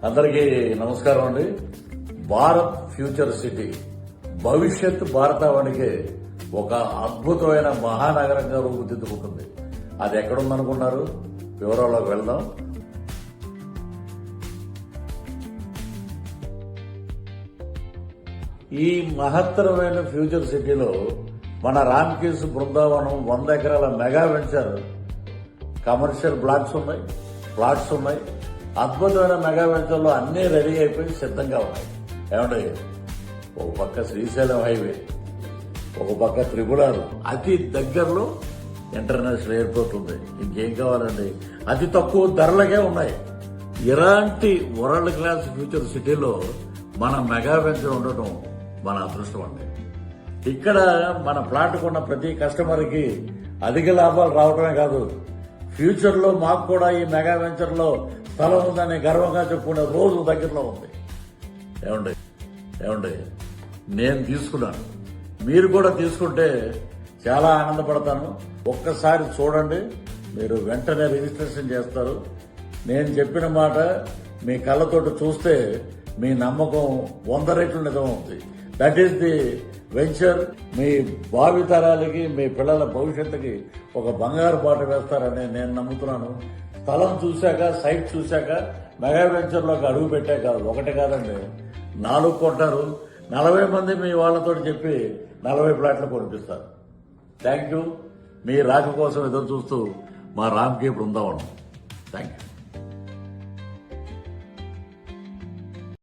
అందరికీ నమస్కారం అండి. భారత్ ఫ్యూచర్ సిటీ భవిష్యత్ భారతావనికి ఒక అద్భుతమైన మహానగరంగా రూపుదిద్దుకుంటుంది. అది ఎక్కడుందనుకున్నారు? వివరాల్లోకి వెళ్దాం. ఈ మహత్తరమైన ఫ్యూచర్ సిటీలో మన రామ్కీస్ బృందావనం 100 ఎకరాల మెగా వెంచర్ కమర్షియల్ బ్లాక్స్ ఉన్నాయి, ప్లాట్స్ ఉన్నాయి. అద్భుతమైన మెగా వెంచర్లో అన్నీ రెడీ అయిపోయి సిద్ధంగా ఉన్నాయి. ఏమంటే ఒక పక్క శ్రీశైలం హైవే, ఒక పక్క త్రిపురాలు, అతి దగ్గరలో ఇంటర్నేషనల్ ఎయిర్పోర్ట్ ఉంది. ఇంకేం కావాలండి? అతి తక్కువ ధరలకే ఉన్నాయి. ఇలాంటి వరల్డ్ క్లాస్ ఫ్యూచర్ సిటీలో మన మెగా వెంచర్ ఉండటం మన అదృష్టం అండి. ఇక్కడ మన ప్లాట్ కొన్న ప్రతి కస్టమర్కి అధిక లాభాలు రావడమే కాదు, ఫ్యూచర్ లో మాకు కూడా ఈ మెగా వెంచర్ లో స్థలం ఉందని గర్వంగా చెప్పుకునే రోజు దగ్గరలో ఉంది. ఏమండి నేను తీసుకున్నాను, మీరు కూడా తీసుకుంటే చాలా ఆనందపడతాను. ఒక్కసారి చూడండి, మీరు వెంటనే రిజిస్ట్రేషన్ చేస్తారు. నేను చెప్పిన మాట మీ కళ్ళతోటి చూస్తే మీ నమ్మకం 100 రెట్లు నిజమవుతుంది. That is the venture. మీ భావితరాలకి, మీ పిల్లల భవిష్యత్తుకి ఒక బంగారు బాట వేస్తారని నేను నమ్ముతున్నాను. స్థలం చూశాక, సైట్ చూశాక మెగా వెంచర్లోకి అడుగు పెట్టాక ఒకటి కాదండి, 4 కొంటారు. 40 మంది మీ వాళ్ళతో చెప్పి 40 ప్లాట్లు కొనిపిస్తారు. Thank you. మీ రాక కోసం ఎదురు చూస్తూ మా రామ్కీ బృందావనం. Thank you.